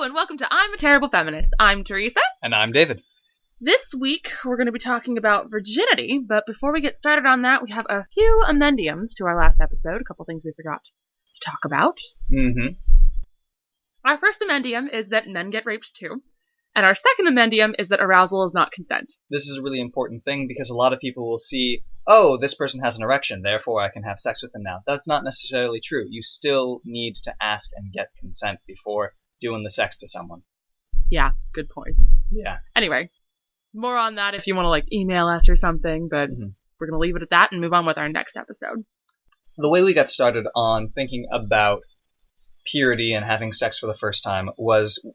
and welcome to I'm a Terrible Feminist. I'm Teresa. And I'm David. This week, we're going to be talking about virginity, but before we get started on that, we have a few amendums to our last episode, a couple things we forgot to talk about. Mm-hmm. Our first amendium is that men get raped too, and our second amendium is that arousal is not consent. This is a really important thing because a lot of people will see, oh, this person has an erection, therefore I can have sex with them now. That's not necessarily true. You still need to ask and get consent before doing the sex to someone. Yeah, good point. Yeah. Anyway, more on that if you want to email us or something, but we're going to leave it at that and move on with our next episode. The way we got started on thinking about purity and having sex for the first time was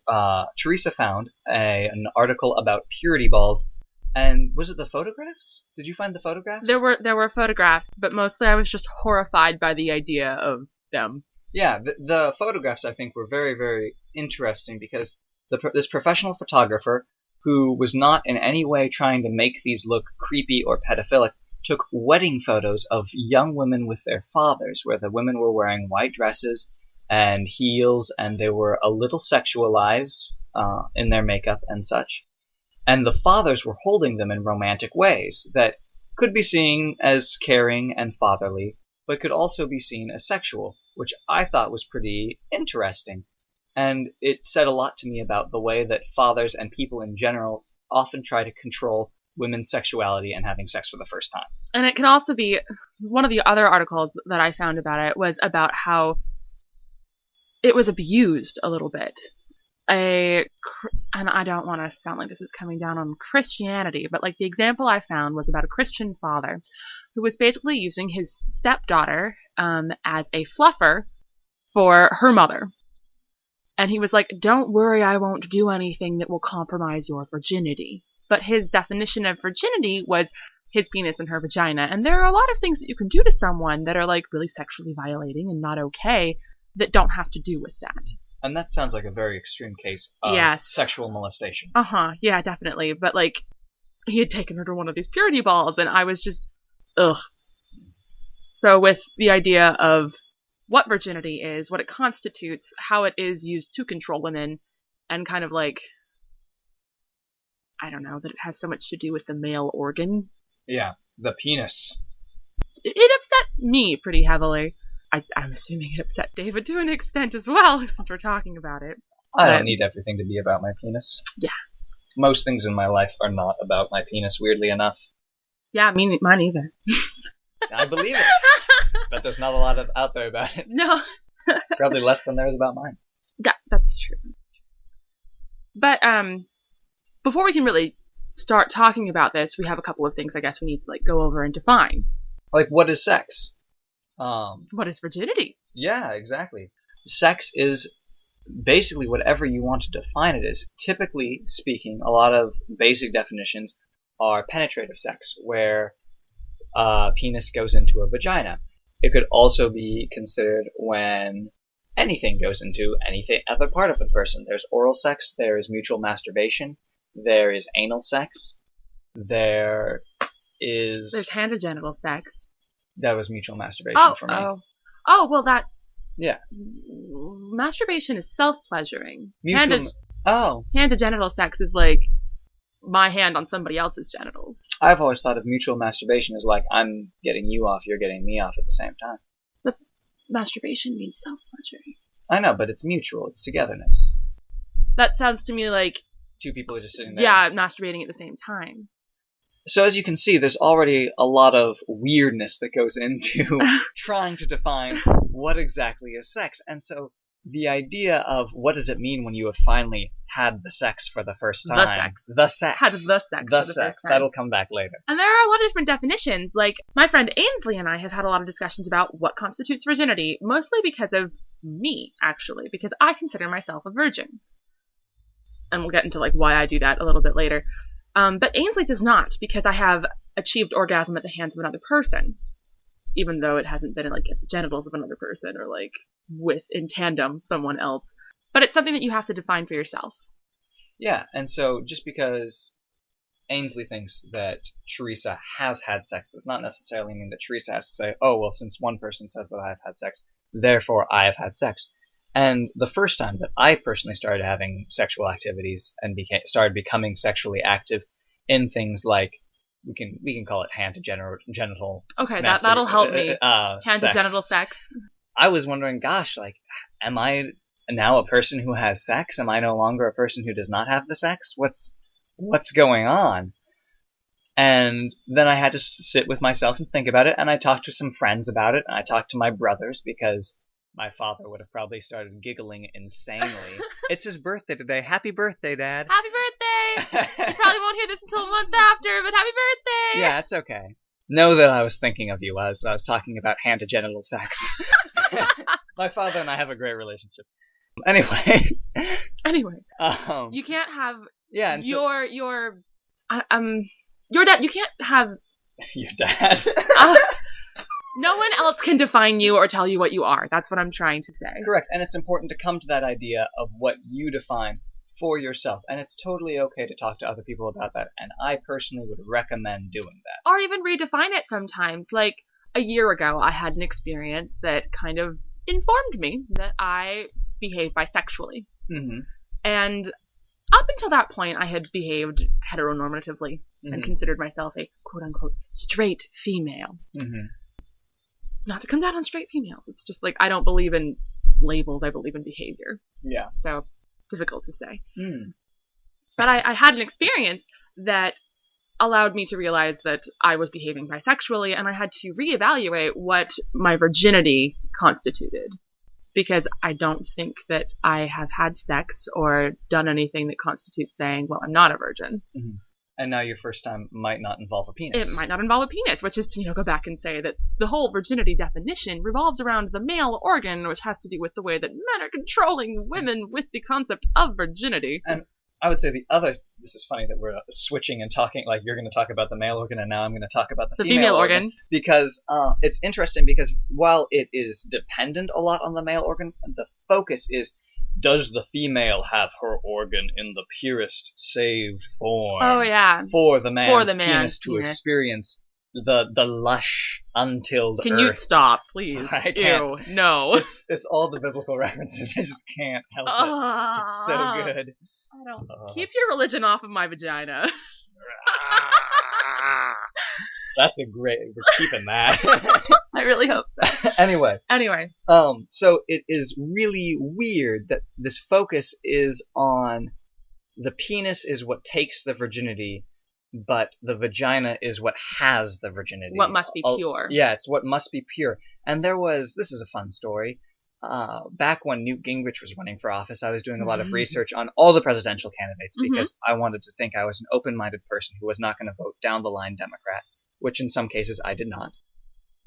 Teresa found an article about purity balls. And was it the photographs? Did you find the photographs? There were photographs, but mostly I was just horrified by the idea of them. Yeah, the photographs I think were very, very interesting because this professional photographer, who was not in any way trying to make these look creepy or pedophilic, took wedding photos of young women with their fathers, where the women were wearing white dresses and heels, and they were a little sexualized in their makeup and such. And the fathers were holding them in romantic ways that could be seen as caring and fatherly, but could also be seen as sexual, which I thought was pretty interesting. And it said a lot to me about the way that fathers and people in general often try to control women's sexuality and having sex for the first time. And it can also be, one of the other articles that I found about it was about how it was abused a little bit. And I don't want to sound like this is coming down on Christianity, but the example I found was about a Christian father who was basically using his stepdaughter as a fluffer for her mother. And he was like, don't worry, I won't do anything that will compromise your virginity. But his definition of virginity was his penis and her vagina. And there are a lot of things that you can do to someone that are really sexually violating and not okay that don't have to do with that. And that sounds like a very extreme case of sexual molestation. Yeah, definitely. But he had taken her to one of these purity balls, and I was just, ugh. So with the idea of what virginity is, what it constitutes, how it is used to control women, and kind of I don't know, that it has so much to do with the male organ. Yeah, the penis. It upset me pretty heavily. I'm assuming it upset David to an extent as well, since we're talking about it. I don't need everything to be about my penis. Yeah. Most things in my life are not about my penis, weirdly enough. Yeah, mine either. I believe it. But there's not a lot out there about it. No. Probably less than there is about mine. Yeah, that's true. But before we can really start talking about this, we have a couple of things I guess we need to go over and define. What is sex? What is virginity? Yeah, exactly. Sex is basically whatever you want to define it as. Typically speaking, a lot of basic definitions are penetrative sex, where a penis goes into a vagina. It could also be considered when anything goes into anything other part of a person. There's oral sex, there is mutual masturbation, there is anal sex, there's handogenital sex. That was mutual masturbation for me. Oh, well that... Yeah. Masturbation is self-pleasuring. Oh. Handogenital sex is my hand on somebody else's genitals. I've always thought of mutual masturbation as I'm getting you off, you're getting me off at the same time. But masturbation means self-pleasuring. I know, but it's mutual. It's togetherness. That sounds to me like... two people are just sitting there. Yeah, masturbating at the same time. So as you can see, there's already a lot of weirdness that goes into trying to define what exactly is sex. And so the idea of what does it mean when you have finally had the sex for the first time? The sex. Had the sex for the first time. That'll come back later. And there are a lot of different definitions. My friend Ainsley and I have had a lot of discussions about what constitutes virginity, mostly because of me, actually, because I consider myself a virgin. And we'll get into why I do that a little bit later. But Ainsley does not, because I have achieved orgasm at the hands of another person, even though it hasn't been at the genitals of another person or with in tandem someone else. But it's something that you have to define for yourself. Yeah, and so just because Ainsley thinks that Teresa has had sex does not necessarily mean that Teresa has to say, oh, well, since one person says that I've had sex, therefore I have had sex. And the first time that I personally started having sexual activities and started becoming sexually active in things like, we can call it hand to genital. Okay, that'll help me. Hand to sex. genital sex. I was wondering, gosh, like, am I now a person who has sex? Am I no longer a person who does not have the sex? What's going on? And then I had to sit with myself and think about it, and I talked to some friends about it, and I talked to my brothers, because my father would have probably started giggling insanely. It's his birthday today. Happy birthday, Dad. Happy birthday! You probably won't hear this until a month after, but happy birthday! Yeah, it's okay. Know that I was thinking of you as I was talking about hand-to-genital sex. My father and I have a great relationship. Anyway. You can't have your dad. You can't have your dad. No one else can define you or tell you what you are. That's what I'm trying to say. Correct, and it's important to come to that idea of what you define for yourself, and it's totally okay to talk to other people about that, and I personally would recommend doing that. Or even redefine it sometimes. Like, a year ago, I had an experience that kind of informed me that I behave bisexually. Mm-hmm. And up until that point, I had behaved heteronormatively and considered myself a quote-unquote straight female. Mm-hmm. Not to come down on straight females. It's just like, I don't believe in labels. I believe in behavior. Yeah. So, difficult to say. Mm. But I had an experience that allowed me to realize that I was behaving bisexually, and I had to reevaluate what my virginity constituted. Because I don't think that I have had sex or done anything that constitutes saying, well, I'm not a virgin. Mm-hmm. And now your first time might not involve a penis. It might not involve a penis, which is to, go back and say that the whole virginity definition revolves around the male organ, which has to do with the way that men are controlling women with the concept of virginity. And I would say this is funny that we're switching and talking, like you're going to talk about the male organ and now I'm going to talk about the female organ. Because it's interesting because while it is dependent a lot on the male organ, the focus is, does the female have her organ in the purest saved form? Oh, yeah. For the man's penis to experience the lush, untilled earth. Can you stop, please? I can't. Ew, no. It's all the biblical references. I just can't help it. It's so good. I don't. Keep your religion off of my vagina. That's we're keeping that. I really hope so. Anyway. So it is really weird that this focus is on the penis is what takes the virginity, but the vagina is what has the virginity. What must be pure. Yeah, it's what must be pure. And this is a fun story. Back when Newt Gingrich was running for office, I was doing a lot of research on all the presidential candidates because I wanted to think I was an open-minded person who was not going to vote down the line Democrat, which in some cases I did not.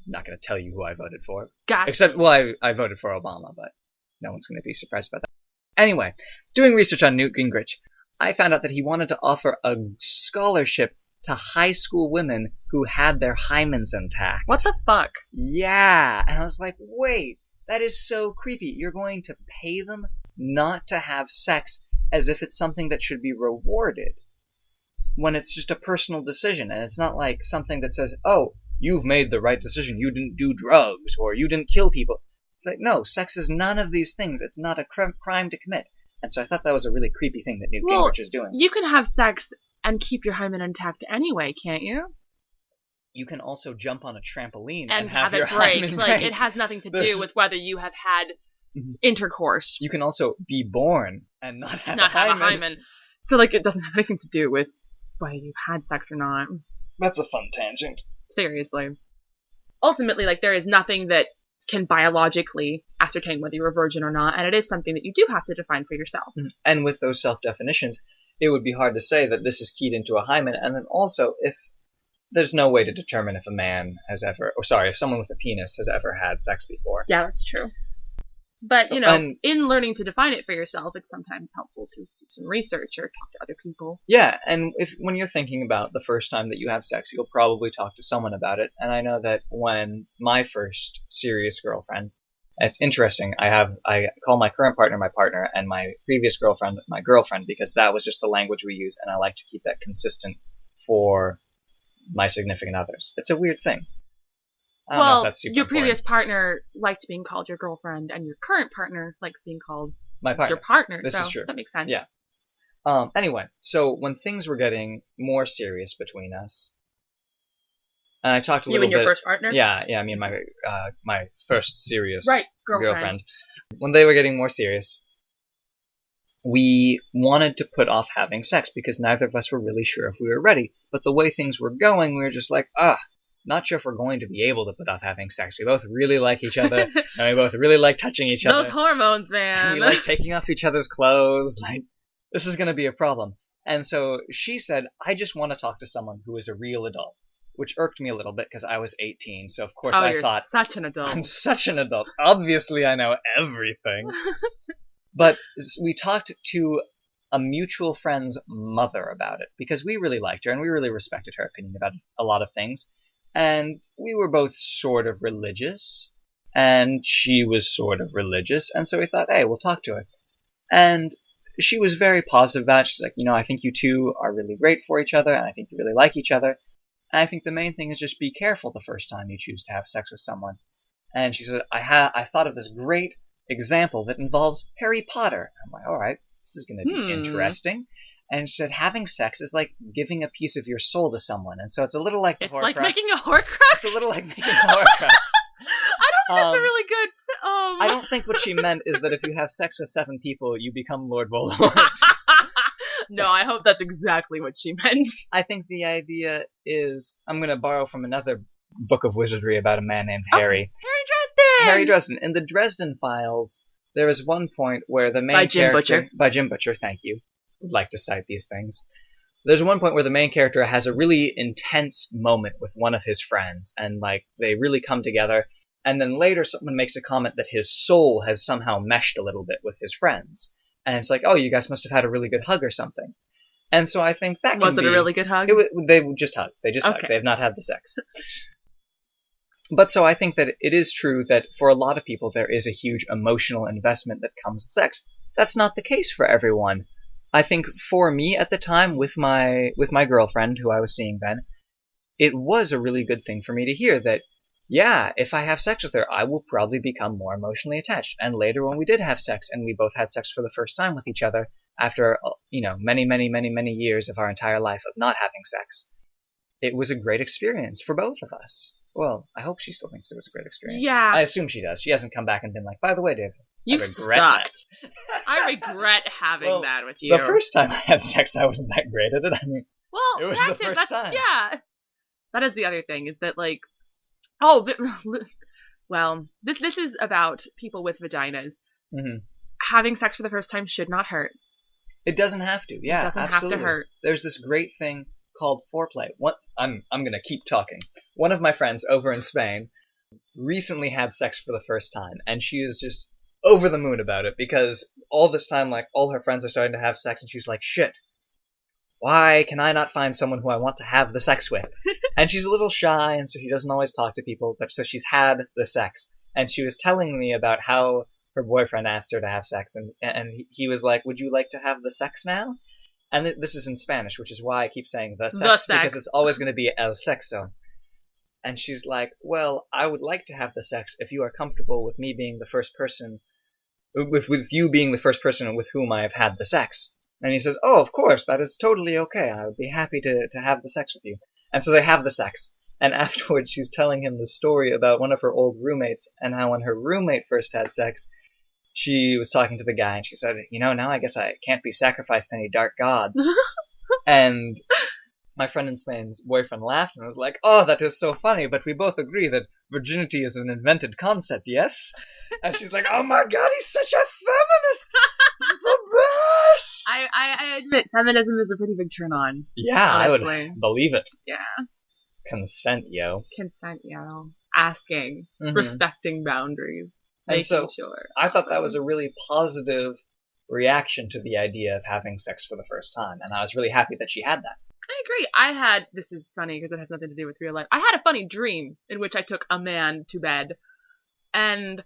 I'm not going to tell you who I voted for. Gotcha. Except, I voted for Obama, but no one's going to be surprised about that. Anyway, doing research on Newt Gingrich, I found out that he wanted to offer a scholarship to high school women who had their hymens intact. What the fuck? Yeah. And I was like, wait, that is so creepy. You're going to pay them not to have sex as if it's something that should be rewarded, when it's just a personal decision, and it's not like something that says, oh, you've made the right decision, you didn't do drugs, or you didn't kill people. It's like, no, sex is none of these things. It's not a crime to commit. And so I thought that was a really creepy thing that Newt Gingrich is doing. You can have sex and keep your hymen intact anyway, can't you? You can also jump on a trampoline and have it your break. hymen Like, break. it has nothing to do with whether you have had intercourse. You can also be born and not have a hymen. So, like, it doesn't have anything to do with whether you've had sex or not. That's a fun tangent. Seriously. Ultimately, like, there is nothing that can biologically ascertain whether you're a virgin or not, and it is something that you do have to define for yourself. And with those self-definitions, it would be hard to say that this is keyed into a hymen, and then also, if there's no way to determine if a man has ever, if someone with a penis has ever had sex before. Yeah, that's true. But, in learning to define it for yourself, it's sometimes helpful to do some research or talk to other people. Yeah, and when you're thinking about the first time that you have sex, you'll probably talk to someone about it. And I know that when my first serious girlfriend, it's interesting, I call my current partner my partner, and my previous girlfriend my girlfriend, because that was just the language we use, and I like to keep that consistent for my significant others. It's a weird thing. I don't know if that's super your important. previous partner liked being called your girlfriend, and your current partner likes being called My partner. your partner. This so is true. That makes sense. Yeah. Anyway, so when things were getting more serious between us, and I talked a little bit. You and your first partner? Yeah, I mean my first serious girlfriend. When they were getting more serious, we wanted to put off having sex because neither of us were really sure if we were ready. But the way things were going, we were just like, not sure if we're going to be able to put off having sex. We both really like each other, and we both really like touching each other. Those hormones, man. We like taking off each other's clothes. Like, this is going to be a problem. And so she said, I just want to talk to someone who is a real adult, which irked me a little bit because I was 18. So, of course, I thought, such an adult. I'm such an adult. Obviously, I know everything. But we talked to a mutual friend's mother about it because we really liked her and we really respected her opinion about a lot of things. And we were both sort of religious, and she was sort of religious. And so we thought, hey, we'll talk to her. And she was very positive about it. She's like, I think you two are really great for each other, and I think you really like each other. And I think the main thing is just be careful the first time you choose to have sex with someone. And she said, I thought of this great example that involves Harry Potter. I'm like, all right, this is going to be interesting. And she said, having sex is like giving a piece of your soul to someone. And so it's a little like the Horcrux. It's like making a Horcrux? It's a little like making a Horcrux. I don't think that's a really good... I don't think what she meant is that if you have sex with 7 people, you become Lord Voldemort. No, I hope that's exactly what she meant. I think the idea is... I'm going to borrow from another book of wizardry about a man named Harry. Harry Dresden! Harry Dresden. In the Dresden Files, there is one point where the main character... By Jim Butcher, thank you. Would like to cite these things. There's one point where the main character has a really intense moment with one of his friends, and they really come together, and then later someone makes a comment that his soul has somehow meshed a little bit with his friends. And it's like, oh, you guys must have had a really good hug or something. And so I think that Was it a really good hug? They just hugged. They just hugged. They have not had the sex. But so I think that it is true that for a lot of people there is a huge emotional investment that comes with sex. That's not the case for everyone. I think for me at the time with my girlfriend who I was seeing then, it was a really good thing for me to hear that, yeah, if I have sex with her, I will probably become more emotionally attached. And later when we did have sex and we both had sex for the first time with each other after, many, many, many, many years of our entire life of not having sex, it was a great experience for both of us. Well, I hope she still thinks it was a great experience. Yeah. I assume she does. She hasn't come back and been like, by the way, Dave, you sucked. I regret having that with you. The first time I had sex, I wasn't that great at it. I mean, it was the first time. Yeah. That is the other thing, is that, this is about people with vaginas. Mm-hmm. Having sex for the first time should not hurt. It doesn't have to. Yeah, it doesn't absolutely. have to hurt. There's this great thing called foreplay. I'm going to keep talking. One of my friends over in Spain recently had sex for the first time, and she is just over the moon about it because all this time, all her friends are starting to have sex, and she's like, shit, why can I not find someone who I want to have the sex with? And she's a little shy, and so she doesn't always talk to people, but so she's had the sex. And she was telling me about how her boyfriend asked her to have sex, and he was like, would you like to have the sex now? And this is in Spanish, which is why I keep saying the sex, because it's always going to be el sexo. And she's like, well, I would like to have the sex if you are comfortable with me being the first person, with you being the first person with whom I have had the sex. And he says, oh, of course, that is totally okay. I would be happy to have the sex with you. And so they have the sex. And afterwards she's telling him the story about one of her old roommates and how when her roommate first had sex, she was talking to the guy and she said, now I guess I can't be sacrificed to any dark gods. And my friend in Spain's boyfriend laughed and was like, oh, that is so funny, but we both agree that virginity is an invented concept, yes? And she's like, oh my god, he's such a feminist! He's the best! I admit, feminism is a pretty big turn on. Yeah, honestly. I would believe it. Yeah. Consent, yo. Consent, yo. Asking. Mm-hmm. Respecting boundaries. And so, sure. I thought that was a really positive reaction to the idea of having sex for the first time, and I was really happy that she had that. I agree. This is funny because it has nothing to do with real life. I had a funny dream in which I took a man to bed, and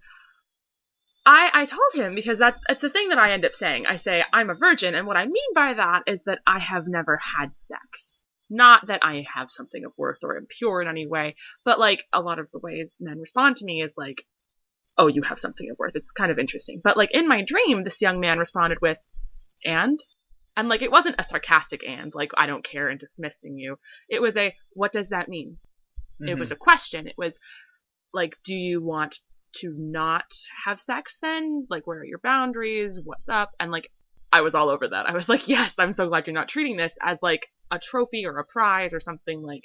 I told him, because it's a thing that I end up saying. I say, I'm a virgin, and what I mean by that is that I have never had sex. Not that I have something of worth or am pure in any way, but like a lot of the ways men respond to me is like, oh, you have something of worth. It's kind of interesting. But like in my dream, this young man responded with, and like it wasn't a sarcastic and, like I don't care and dismissing you. It was a, what does that mean? It was a question. It was like, do you want to not have sex then? Like, where are your boundaries? What's up? And like, I was all over that. I was like, yes, I'm so glad you're not treating this as like a trophy or a prize or something like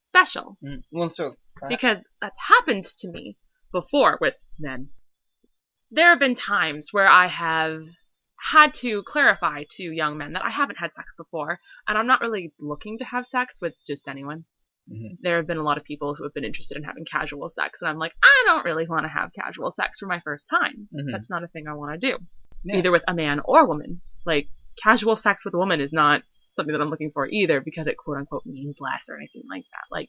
special. Well, so because that's happened to me before with men. There have been times where I have had to clarify to young men that I haven't had sex before, and I'm not really looking to have sex with just anyone. There have been a lot of people who have been interested in having casual sex, and I'm like, I don't really want to have casual sex for my first time. That's not a thing I want to do. Either with a man or woman. Like, casual sex with a woman is not something that I'm looking for either, because it quote-unquote means less or anything like that. Like,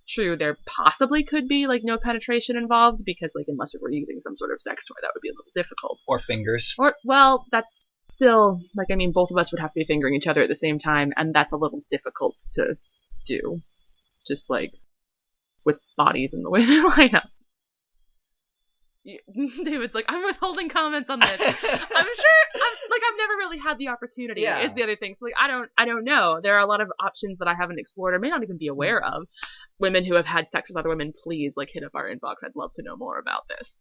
true, there possibly could be, like, no penetration involved, because, like, unless we were using some sort of sex toy, that would be a little difficult. Or fingers. Or, well, that's still, like, I mean, both of us would have to be fingering each other at the same time, and that's a little difficult to do. Just, like, with bodies and the way they line up. David's like, I'm withholding comments on this. I'm sure, I've never really had the opportunity, is the other thing. So, like, I don't know. There are a lot of options that I haven't explored or may not even be aware of. Women who have had sex with other women, please, like, hit up our inbox. I'd love to know more about this.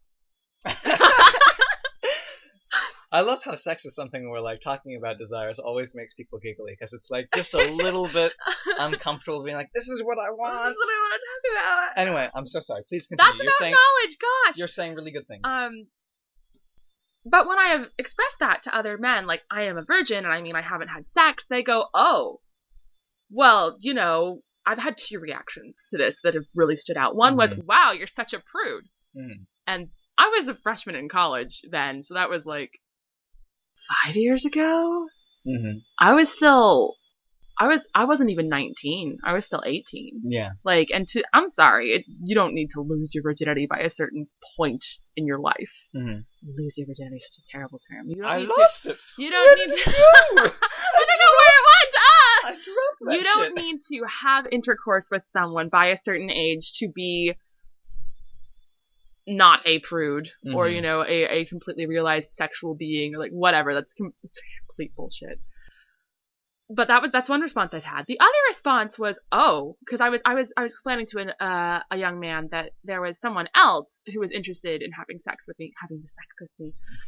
I love how sex is something where, like, talking about desires always makes people giggly, because it's, like, just a little bit uncomfortable being like, this is what I want. This is what I want to talk about. Anyway, I'm so sorry. Please continue. That's about knowledge, gosh. You're saying really good things. But when I have expressed that to other men, like, I am a virgin, and I mean, I haven't had sex, they go, oh, well, you know, I've had two reactions to this that have really stood out. One was, wow, you're such a prude. And I was a freshman in college then, so that was, like, 5 years ago? I wasn't even 19. I was still 18. Yeah. Like, and I'm sorry, you don't need to lose your virginity by a certain point in your life. Lose your virginity is such a terrible term. I lost it. You don't need to. I don't know where it went. I dropped that You don't need to have intercourse with someone by a certain age to be not a prude or, you know, a completely realized sexual being or like whatever. That's complete bullshit. But that's one response I've had. The other response was, oh, because I was explaining to a young man that there was someone else who was interested in having the sex with me,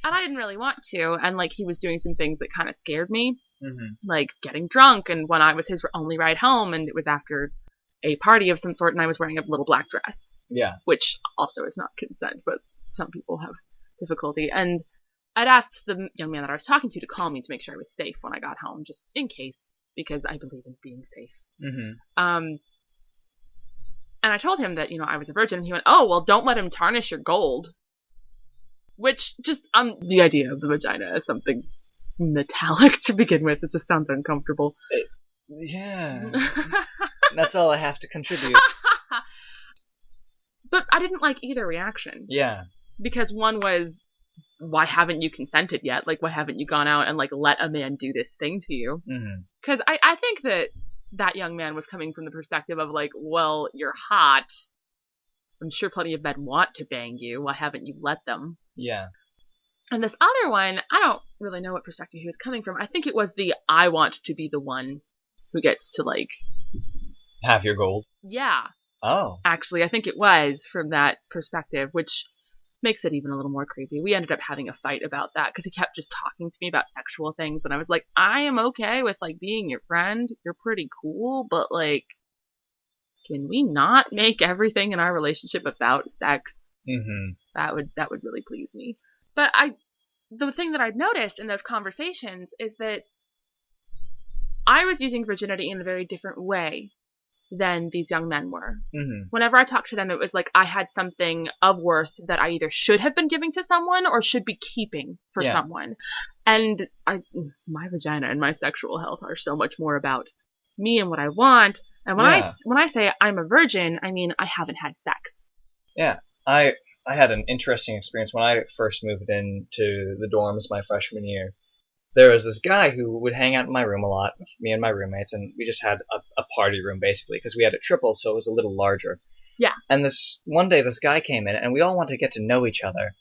and I didn't really want to, and like he was doing some things that kind of scared me, like getting drunk, and when I was his only ride home, and it was after a party of some sort, and I was wearing a little black dress. Yeah. Which also is not consent, but some people have difficulty. And I'd asked the young man that I was talking to call me to make sure I was safe when I got home, just in case, because I believe in being safe. And I told him that, you know, I was a virgin, and he went, oh, well, don't let him tarnish your gold. Which just, the idea of the vagina as something metallic to begin with, it just sounds uncomfortable. Yeah. That's all I have to contribute. But I didn't like either reaction. Yeah. Because one was, why haven't you consented yet? Like, why haven't you gone out and, like, let a man do this thing to you? Because I think that young man was coming from the perspective of, like, well, you're hot. I'm sure plenty of men want to bang you. Why haven't you let them? Yeah. And this other one, I don't really know what perspective he was coming from. I think it was I want to be the one who gets to, like... have your gold? Yeah. Oh. Actually, I think it was from that perspective, which makes it even a little more creepy. We ended up having a fight about that because he kept just talking to me about sexual things, and I was like, I am okay with, like, being your friend. You're pretty cool, but, like, can we not make everything in our relationship about sex? That would really please me. But the thing that I've noticed in those conversations is that I was using virginity in a very different way than these young men were. Whenever I talked to them, it was like I had something of worth that I either should have been giving to someone or should be keeping for someone. And my vagina and my sexual health are so much more about me and what I want. And when I say I'm a virgin, I mean I haven't had sex. Yeah, I had an interesting experience when I first moved into the dorms my freshman year. there was this guy who would hang out in my room a lot with me and my roommates, and we just had a party room basically because we had a triple, so it was a little larger. Yeah. And one day this guy came in, and we all wanted to get to know each other.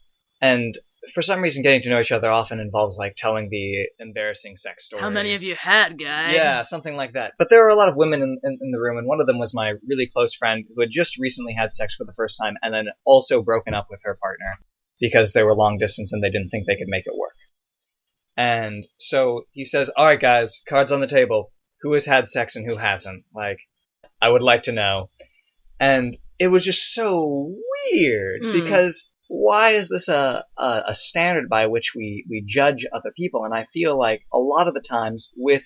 And for some reason, getting to know each other often involves like telling the embarrassing sex stories. How many of you had, guy? Yeah, something like that. But there were a lot of women in the room, and one of them was my really close friend who had just recently had sex for the first time and then also broken up with her partner because they were long distance and they didn't think they could make it work. And so he says, all right, guys, cards on the table. Who has had sex and who hasn't? Like, I would like to know. And it was just so weird because why is this a standard by which we judge other people? And I feel like a lot of the times with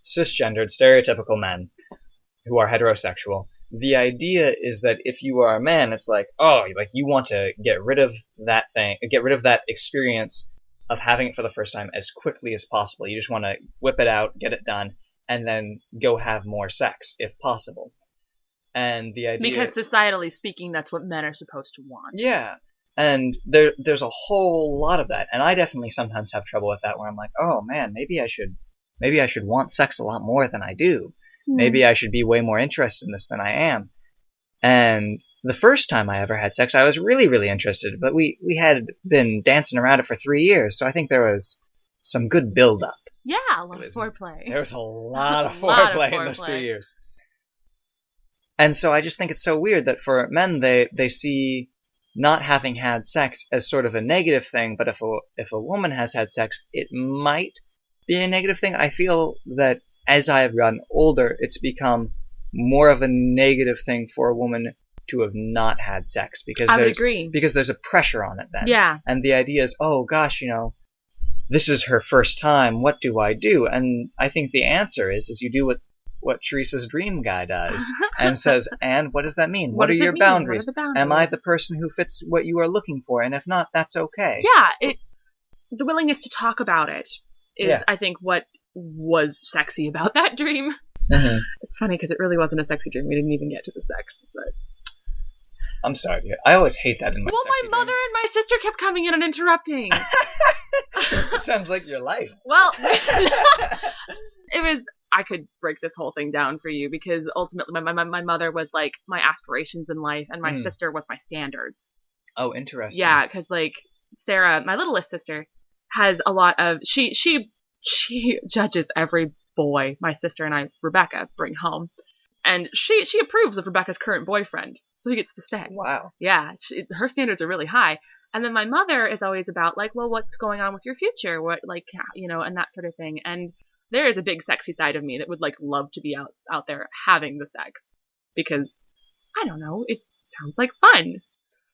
cisgendered, stereotypical men who are heterosexual, the idea is that if you are a man, it's like, oh, like you want to get rid of that thing, get rid of that experience of having it for the first time as quickly as possible. You just want to whip it out, get it done, and then go have more sex if possible. And the idea, because societally speaking, that's what men are supposed to want. Yeah. And there's a whole lot of that, and I definitely sometimes have trouble with that, where I'm like, oh man, maybe I should want sex a lot more than I do. Maybe I should be way more interested in this than I am. And the first time I ever had sex, I was really, really interested, but we had been dancing around it for 3 years, so I think there was some good build-up. Yeah, a lot of foreplay. There was a lot of foreplay in those 3 years. And so I just think it's so weird that for men, they see not having had sex as sort of a negative thing, but if a woman has had sex, it might be a negative thing. I feel that as I have gotten older, it's become more of a negative thing for a woman to have not had sex because I would agree. Because there's a pressure on it then. Yeah. And the idea is, oh gosh, this is her first time. What do I do? And I think the answer is you do what Teresa's dream guy does and says, and what does that mean? What are your boundaries? Am I the person who fits what you are looking for? And if not, that's okay. Yeah, the willingness to talk about it is, I think, what was sexy about that dream. Mm-hmm. It's funny because it really wasn't a sexy dream. We didn't even get to the sex. But I'm sorry, dude. I always hate that in my my mother and my sister kept coming in and interrupting. It sounds like your life. Well, it was... I could break this whole thing down for you because ultimately my mother was like my aspirations in life and my sister was my standards. Oh, interesting. Yeah, because like Sarah, my littlest sister, has a lot of... She judges every boy my sister and I, Rebecca, bring home. And she approves of Rebecca's current boyfriend, so he gets to stay. Wow. Yeah, her standards are really high. And then my mother is always about like, well, what's going on with your future? What, like, and that sort of thing. And there is a big sexy side of me that would like love to be out there having the sex because I don't know, it sounds like fun.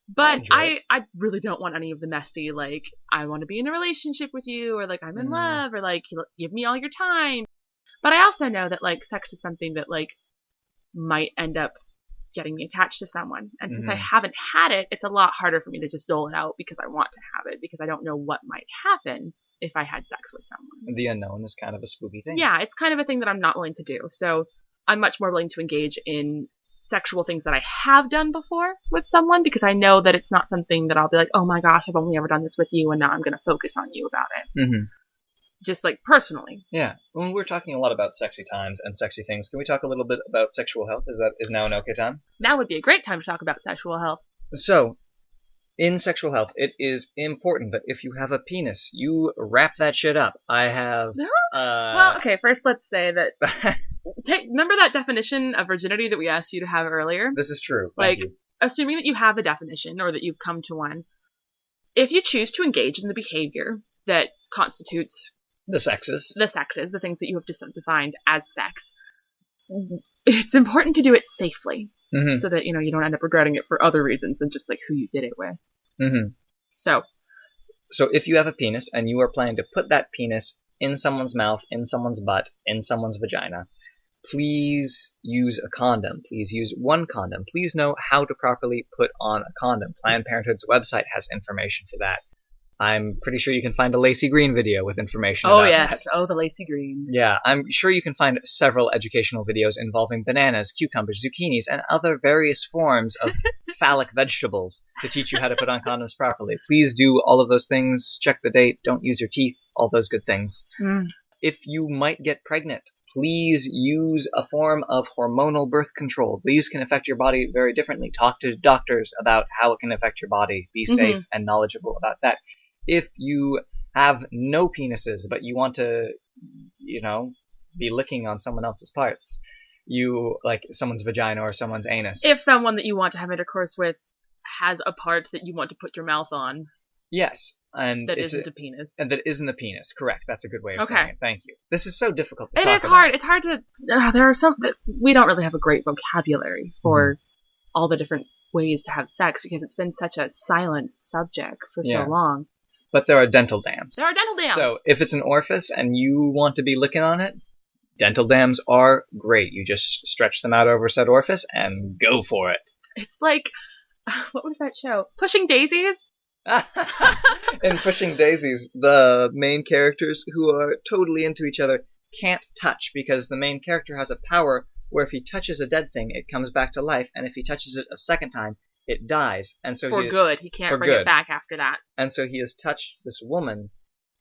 But I really don't want any of the messy, like, I want to be in a relationship with you, or like I'm in love, or like give me all your time. But I also know that like sex is something that like might end up getting me attached to someone. And since I haven't had it, it's a lot harder for me to just dole it out because I want to have it, because I don't know what might happen if I had sex with someone. The unknown is kind of a spooky thing. Yeah, it's kind of a thing that I'm not willing to do. So I'm much more willing to engage in sexual things that I have done before with someone because I know that it's not something that I'll be like, oh my gosh, I've only ever done this with you and now I'm going to focus on you about it. Mm-hmm. Just like personally. Yeah. When we're talking a lot about sexy times and sexy things, can we talk a little bit about sexual health? Is now an okay time? Now would be a great time to talk about sexual health. So, in sexual health, it is important that if you have a penis, you wrap that shit up. I have... Well, okay, first let's say that... remember that definition of virginity that we asked you to have earlier? This is true. Thank you. Assuming that you have a definition or that you've come to one, if you choose to engage in the behavior that constitutes... The sexes, the things that you have just defined as sex, it's important to do it safely. Mm-hmm. So that, you don't end up regretting it for other reasons than just like who you did it with. Mm-hmm. So if you have a penis and you are planning to put that penis in someone's mouth, in someone's butt, in someone's vagina, please use a condom. Please use one condom. Please know how to properly put on a condom. Planned Parenthood's website has information for that. I'm pretty sure you can find a Lacey Green video with information Oh, about yes. that. Oh, the Lacey Green. Yeah, I'm sure you can find several educational videos involving bananas, cucumbers, zucchinis, and other various forms of phallic vegetables to teach you how to put on condoms properly. Please do all of those things. Check the date. Don't use your teeth. All those good things. Mm. If you might get pregnant, please use a form of hormonal birth control. These can affect your body very differently. Talk to doctors about how it can affect your body. Be safe and knowledgeable about that. If you have no penises, but you want to, be licking on someone else's parts, like someone's vagina or someone's anus. If someone that you want to have intercourse with has a part that you want to put your mouth on. Yes. And that isn't a penis. And that isn't a penis. Correct. That's a good way of saying it. Thank you. This is so difficult to talk about. It is hard. It's hard to... there are some... we don't really have a great vocabulary for all the different ways to have sex because it's been such a silenced subject for so long. But there are dental dams. There are dental dams. So if it's an orifice and you want to be licking on it, dental dams are great. You just stretch them out over said orifice and go for it. It's like... what was that show? Pushing Daisies? In Pushing Daisies, the main characters who are totally into each other can't touch because the main character has a power where if he touches a dead thing, it comes back to life, and if he touches it a second time, it dies. And so good. He can't bring it back after that. And so he has touched this woman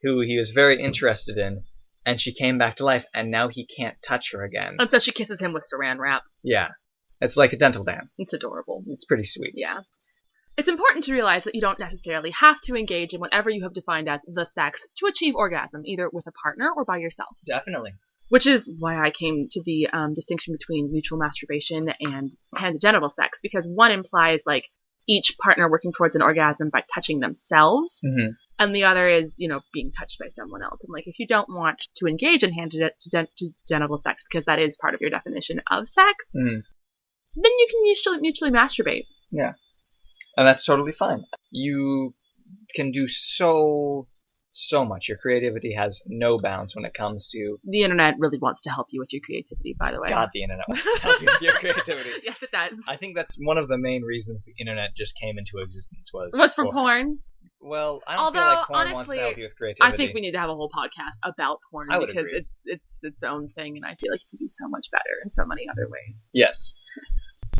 who he was very interested in, and she came back to life, and now he can't touch her again. And so she kisses him with saran wrap. Yeah. It's like a dental dam. It's adorable. It's pretty sweet. Yeah. It's important to realize that you don't necessarily have to engage in whatever you have defined as the sex to achieve orgasm, either with a partner or by yourself. Definitely. Which is why I came to the distinction between mutual masturbation and genital sex, because one implies like each partner working towards an orgasm by touching themselves, and the other is, being touched by someone else. And like, if you don't want to engage in genital sex because that is part of your definition of sex, then you can mutually masturbate. Yeah. And that's totally fine. You can do so much. Your creativity has no bounds when it comes to... The internet really wants to help you with your creativity, by the way. God, the internet wants to help you with your creativity. Yes, it does. I think that's one of the main reasons the internet just came into existence was for porn. Well, I don't feel like porn wants to help you with creativity. I think we need to have a whole podcast about porn because agree. it's its own thing, and I feel like it can do so much better in so many other ways. Yes.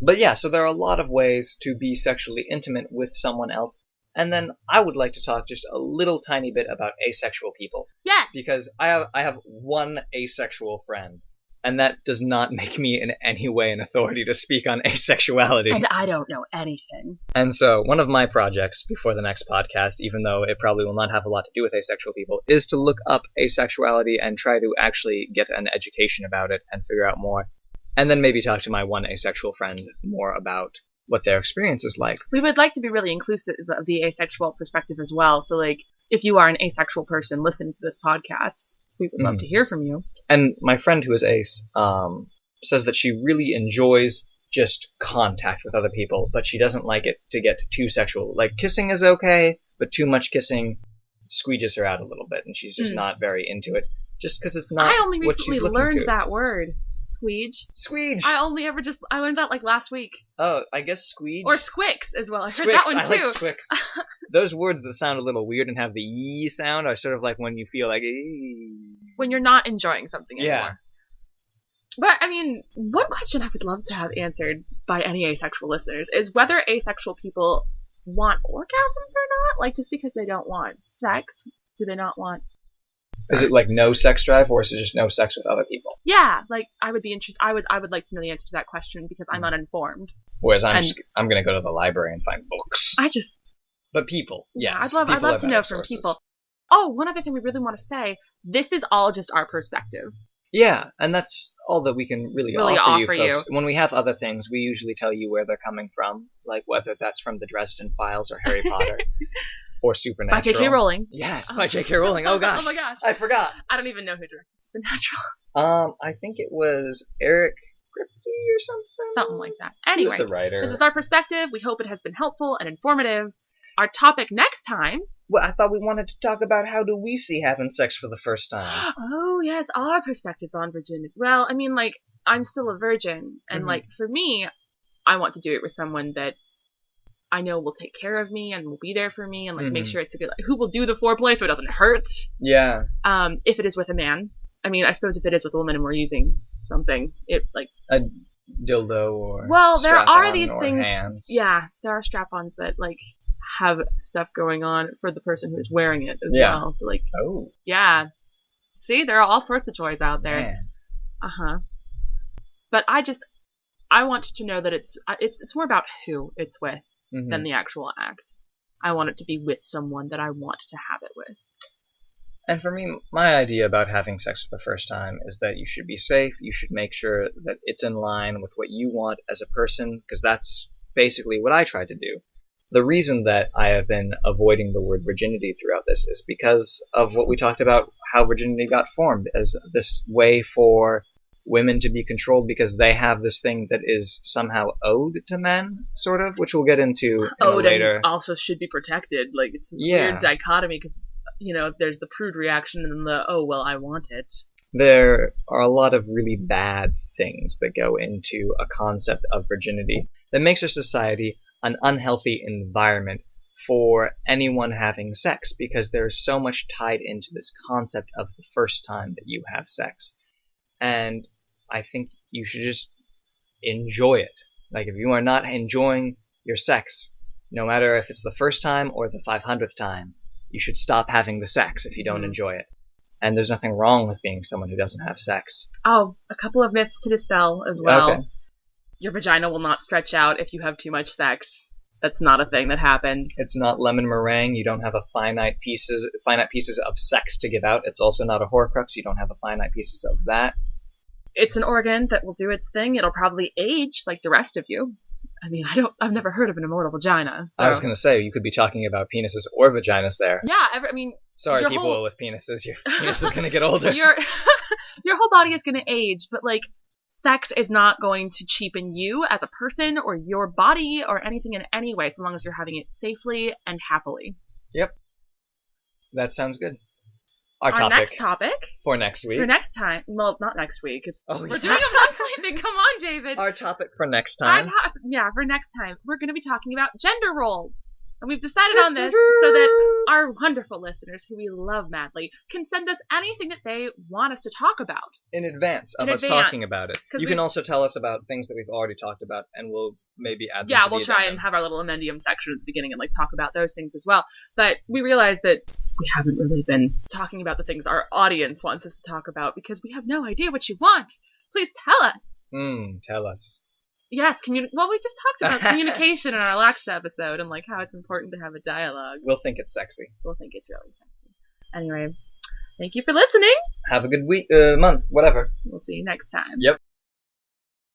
But yeah, so there are a lot of ways to be sexually intimate with someone else. And then I would like to talk just a little tiny bit about asexual people. Yes! Because I have one asexual friend. And that does not make me in any way an authority to speak on asexuality. And I don't know anything. And so one of my projects before the next podcast, even though it probably will not have a lot to do with asexual people, is to look up asexuality and try to actually get an education about it and figure out more. And then maybe talk to my one asexual friend more about what their experience is like. We would like to be really inclusive of the asexual perspective as well. So, like, if you are an asexual person listening to this podcast, we would love to hear from you. And my friend who is ace says that she really enjoys just contact with other people, but she doesn't like it to get too sexual. Like, kissing is okay, but too much kissing squeeges her out a little bit, and she's just not very into it. Just because it's not I only what she's recently looking learned to. that word. Squeege. Squeege. I learned that like last week. Oh, I guess squeege. Or squix as well. I heard Squix, that one too. I like squix. Those words that sound a little weird and have the yee sound are sort of like when you feel like when you're not enjoying something anymore. Yeah. But I mean, one question I would love to have answered by any asexual listeners is whether asexual people want orgasms or not. Like, just because they don't want sex, do they not want? Is it like no sex drive, or is it just no sex with other people? Yeah, like I would be interested. I would like to know the answer to that question because I'm uninformed. Whereas I'm going to go to the library and find books. But people, yes. I'd love to know from people. Oh, one other thing we really want to say: this is all just our perspective. Yeah, and that's all that we can really offer you folks. You. When we have other things, we usually tell you where they're coming from, like whether that's from the Dresden Files or Harry Potter. Or Supernatural. By J.K. Rowling. Yes, by J.K. Rowling. Oh gosh. Oh my gosh. I forgot. I don't even know who directed Supernatural. I think it was Eric Kripke or something. Something like that. Anyway, the writer. This is our perspective. We hope it has been helpful and informative. Our topic next time. Well, I thought we wanted to talk about how do we see having sex for the first time. Oh yes, our perspectives on virginity. Well, I mean, like, I'm still a virgin, and like for me, I want to do it with someone that I know will take care of me and will be there for me and like make sure it's a good, like, who will do the foreplay so it doesn't hurt. Yeah. If it is with a man, I mean, I suppose if it is with a woman and we're using something, it like a dildo or there are these or things. Hands. Yeah, there are strap-ons that like have stuff going on for the person who is wearing it as well. So like, yeah. See, there are all sorts of toys out there. But I want to know that it's more about who it's with than the actual act. I want it to be with someone that I want to have it with. And for me, my idea about having sex for the first time is that you should be safe. You should make sure that it's in line with what you want as a person, because that's basically what I try to do. The reason that I have been avoiding the word virginity throughout this is because of what we talked about, how virginity got formed as this way for women to be controlled because they have this thing that is somehow owed to men, sort of, which we'll get into later. And also should be protected. Like, it's this weird dichotomy because, there's the prude reaction and the, oh, well, I want it. There are a lot of really bad things that go into a concept of virginity that makes our society an unhealthy environment for anyone having sex because there's so much tied into this concept of the first time that you have sex. And I think you should just enjoy it. Like, if you are not enjoying your sex, no matter if it's the first time or the 500th time, you should stop having the sex if you don't enjoy it. And there's nothing wrong with being someone who doesn't have sex. Oh, a couple of myths to dispel as well. Okay. Your vagina will not stretch out if you have too much sex. That's not a thing that happens. It's not lemon meringue. You don't have a finite pieces of sex to give out. It's also not a Horcrux. You don't have a finite pieces of that. It's an organ that will do its thing. It'll probably age like the rest of you. I mean, I've never heard of an immortal vagina. So. I was going to say, you could be talking about penises or vaginas there. Yeah, sorry, people with penises. Your penis is going to get older. Your whole body is going to age, but like, sex is not going to cheapen you as a person or your body or anything in any way, so long as you're having it safely and happily. Yep. That sounds good. Our next topic for next week. For next time. Well, not next week. We're doing a monthly thing. Come on, David. Our topic for next time. For next time. We're going to be talking about gender roles. And we've decided on this so that our wonderful listeners, who we love madly, can send us anything that they want us to talk about. In advance of us talking about it. You can also tell us about things that we've already talked about, and we'll maybe add them to we'll try and have our little amendum section at the beginning and talk about those things as well. But we realize that we haven't really been talking about the things our audience wants us to talk about because we have no idea what you want. Please tell us. Tell us. Yes, we just talked about communication in our last episode and how it's important to have a dialogue. We'll think it's sexy. We'll think it's really sexy. Anyway, thank you for listening. Have a good week, month, whatever. We'll see you next time. Yep.